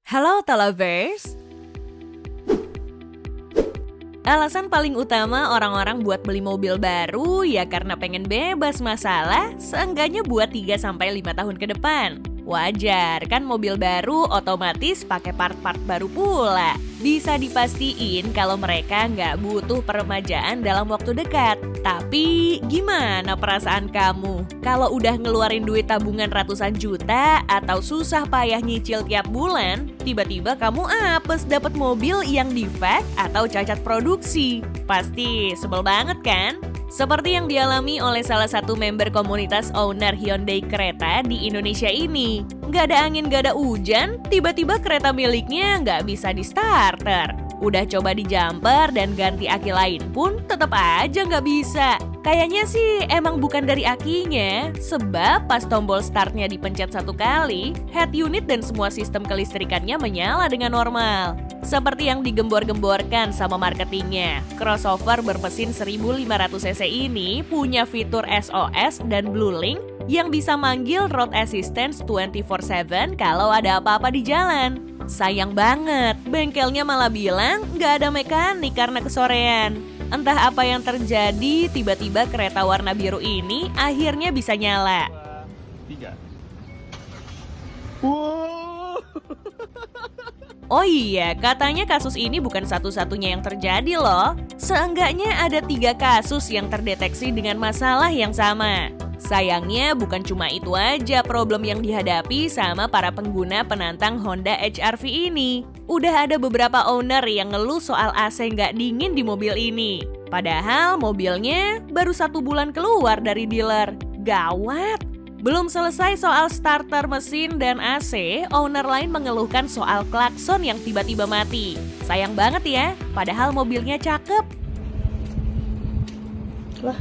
Halo Talovers! Alasan paling utama orang-orang buat beli mobil baru ya karena pengen bebas masalah, seenggaknya buat 3-5 tahun ke depan. Wajar kan mobil baru otomatis pakai part-part baru pula. Bisa dipastiin kalau mereka nggak butuh peremajaan dalam waktu dekat. Tapi gimana perasaan kamu? Kalau udah ngeluarin duit tabungan ratusan juta atau susah payah nyicil tiap bulan, tiba-tiba kamu apes dapat mobil yang defect atau cacat produksi. Pasti sebel banget kan? Seperti yang dialami oleh salah satu member komunitas owner Hyundai kereta di Indonesia ini. Nggak ada angin, nggak ada hujan, tiba-tiba kereta miliknya nggak bisa di starter. Udah coba di jumper dan ganti aki lain pun tetap aja nggak bisa. Kayaknya sih emang bukan dari akinya, sebab pas tombol startnya dipencet satu kali, head unit dan semua sistem kelistrikannya menyala dengan normal. Seperti yang digembor-gemborkan sama marketingnya, crossover bermesin 1500 cc ini punya fitur SOS dan Blue Link yang bisa manggil road assistance 24/7 kalau ada apa-apa di jalan. Sayang banget, bengkelnya malah bilang nggak ada mekanik karena kesorean. Entah apa yang terjadi, tiba-tiba kereta warna biru ini akhirnya bisa nyala. 3. Wow. Oh iya, katanya kasus ini bukan satu-satunya yang terjadi loh. Seenggaknya ada 3 kasus yang terdeteksi dengan masalah yang sama. Sayangnya bukan cuma itu aja problem yang dihadapi sama para pengguna penantang Honda HR-V ini. Udah ada beberapa owner yang ngeluh soal AC nggak dingin di mobil ini. Padahal mobilnya baru 1 bulan keluar dari dealer. Gawat! Belum selesai soal starter mesin dan AC, owner lain mengeluhkan soal klakson yang tiba-tiba mati. Sayang banget ya, padahal mobilnya cakep. Lah,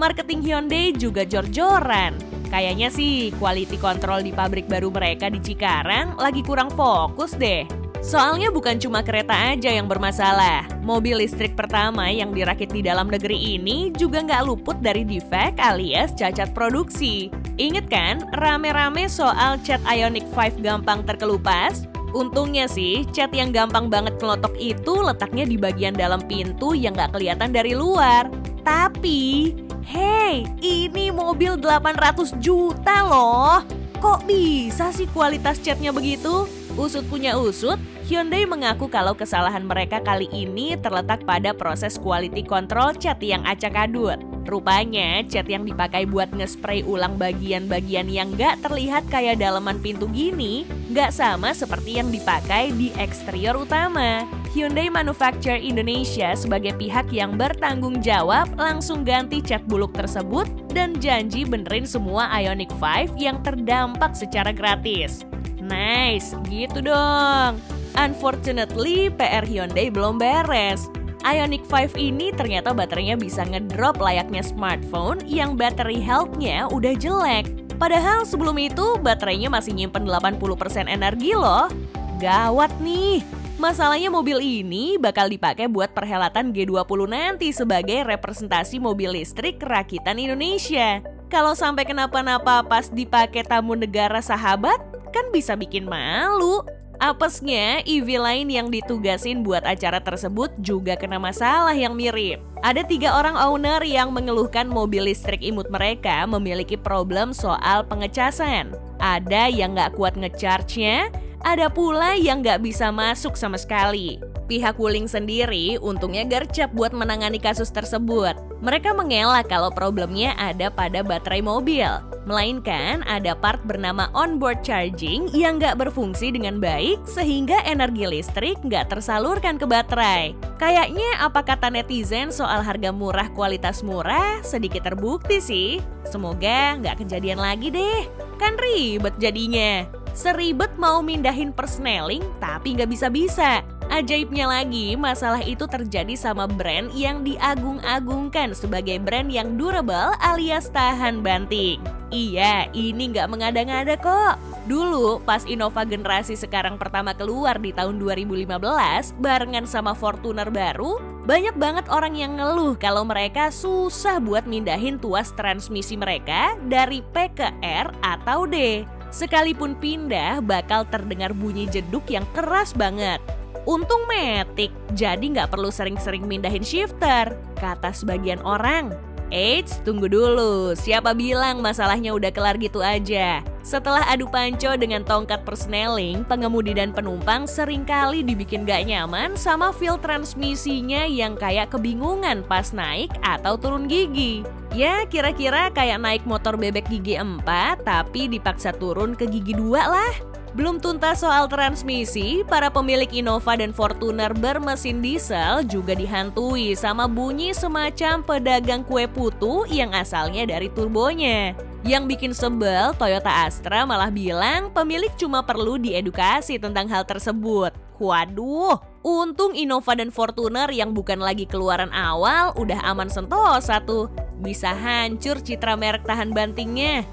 Marketing Hyundai juga jor-joran. Kayaknya sih quality control di pabrik baru mereka di Cikarang lagi kurang fokus deh. Soalnya bukan cuma kereta aja yang bermasalah. Mobil listrik pertama yang dirakit di dalam negeri ini juga nggak luput dari defect alias cacat produksi. Ingat kan rame-rame soal cat Ioniq 5 gampang terkelupas? Untungnya sih, cat yang gampang banget kelotok itu letaknya di bagian dalam pintu yang nggak kelihatan dari luar. Tapi, hey, ini mobil 800 juta loh. Kok bisa sih kualitas catnya begitu? Usut punya usut, Hyundai mengaku kalau kesalahan mereka kali ini terletak pada proses quality control cat yang acak adut. Rupanya, cat yang dipakai buat nge-spray ulang bagian-bagian yang nggak terlihat kayak daleman pintu gini, nggak sama seperti yang dipakai di eksterior utama. Hyundai Manufacture Indonesia sebagai pihak yang bertanggung jawab langsung ganti cat buluk tersebut dan janji benerin semua Ioniq 5 yang terdampak secara gratis. Nice, gitu dong. Unfortunately, PR Hyundai belum beres. Ioniq 5 ini ternyata baterainya bisa ngedrop layaknya smartphone yang battery health-nya udah jelek. Padahal sebelum itu baterainya masih nyimpen 80% energi loh. Gawat nih. Masalahnya mobil ini bakal dipakai buat perhelatan G20 nanti sebagai representasi mobil listrik rakitan Indonesia. Kalau sampai kenapa-napa pas dipakai tamu negara sahabat, kan bisa bikin malu. Apesnya, EV lain yang ditugasin buat acara tersebut juga kena masalah yang mirip. Ada 3 orang owner yang mengeluhkan mobil listrik imut mereka memiliki problem soal pengecasan. Ada yang nggak kuat ngecharge-nya, ada pula yang nggak bisa masuk sama sekali. Pihak Wuling sendiri untungnya gercep buat menangani kasus tersebut. Mereka mengelak kalau problemnya ada pada baterai mobil. Melainkan ada part bernama onboard charging yang nggak berfungsi dengan baik sehingga energi listrik nggak tersalurkan ke baterai. Kayaknya apa kata netizen soal harga murah kualitas murah sedikit terbukti sih. Semoga nggak kejadian lagi deh. Kan ribet jadinya. Seribet mau mindahin persneling tapi nggak bisa-bisa. Ajaibnya lagi, masalah itu terjadi sama brand yang diagung-agungkan sebagai brand yang durable alias tahan banting. Iya, ini nggak mengada-ngada kok. Dulu, pas Innova generasi sekarang pertama keluar di tahun 2015, barengan sama Fortuner baru, Banyak banget orang yang ngeluh kalau mereka susah buat mindahin tuas transmisi mereka dari P ke R atau D. Sekalipun pindah bakal terdengar bunyi jeduk yang keras banget. Untung Matic, jadi nggak perlu sering-sering mindahin shifter, kata sebagian orang. Eits, tunggu dulu, siapa bilang masalahnya udah kelar gitu aja? Setelah adu panco dengan tongkat persneling, pengemudi dan penumpang seringkali dibikin gak nyaman sama feel transmisinya yang kayak kebingungan pas naik atau turun gigi. Ya kira-kira kayak naik motor bebek gigi 4 tapi dipaksa turun ke gigi 2 lah. Belum tuntas soal transmisi, para pemilik Innova dan Fortuner bermesin diesel juga dihantui sama bunyi semacam pedagang kue putu yang asalnya dari turbonya. Yang bikin sebel, Toyota Astra malah bilang pemilik cuma perlu diedukasi tentang hal tersebut. Waduh, untung Innova dan Fortuner yang bukan lagi keluaran awal udah aman sentosa tuh. Bisa hancur citra merek tahan bantingnya.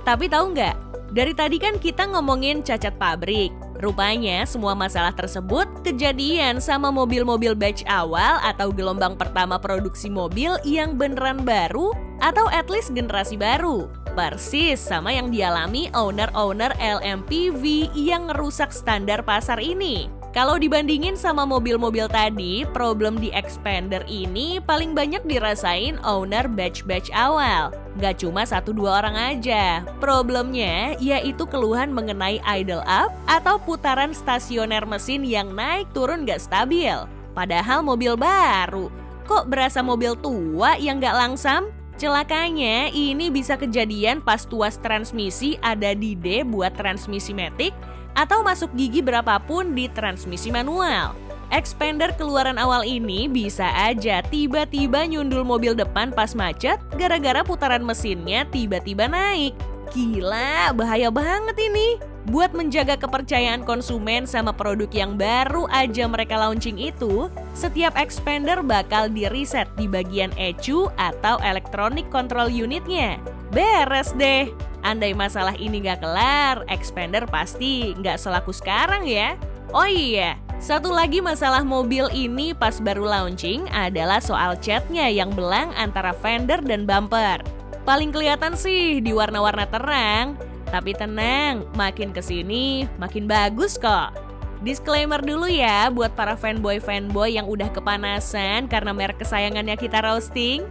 Tapi tahu nggak? Dari tadi kan kita ngomongin cacat pabrik. Rupanya semua masalah tersebut kejadian sama mobil-mobil batch awal atau gelombang pertama produksi mobil yang beneran baru atau at least generasi baru. Persis sama yang dialami owner-owner LMPV yang ngerusak standar pasar ini. Kalau dibandingin sama mobil-mobil tadi, problem di expander ini paling banyak dirasain owner batch-batch awal. Gak cuma 1-2 orang aja. Problemnya yaitu keluhan mengenai idle up atau putaran stasioner mesin yang naik turun gak stabil. Padahal mobil baru, kok berasa mobil tua yang gak langsam? Celakanya ini bisa kejadian pas tuas transmisi ada di D buat transmisi Matic atau masuk gigi berapapun di transmisi manual. Expander keluaran awal ini bisa aja tiba-tiba nyundul mobil depan pas macet gara-gara putaran mesinnya tiba-tiba naik. Gila, bahaya banget ini. Buat menjaga kepercayaan konsumen sama produk yang baru aja mereka launching itu, setiap expander bakal di-reset di bagian ECU atau Electronic Control Unitnya. Beres deh. Andai masalah ini gak kelar, expander pasti gak selaku sekarang ya. Oh iya, satu lagi masalah mobil ini pas baru launching adalah soal catnya yang belang antara fender dan bumper. Paling kelihatan sih di warna-warna terang, tapi tenang, makin kesini makin bagus kok. Disclaimer dulu ya buat para fanboy-fanboy yang udah kepanasan karena merek kesayangannya kita roasting.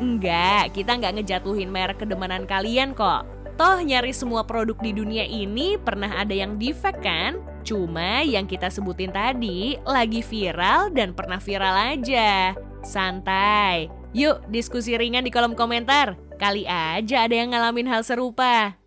Enggak, kita nggak ngejatuhin merek kedemenan kalian kok. Toh nyari semua produk di dunia ini pernah ada yang defect kan? Cuma yang kita sebutin tadi lagi viral dan pernah viral aja. Santai. Yuk diskusi ringan di kolom komentar. Kali aja ada yang ngalamin hal serupa.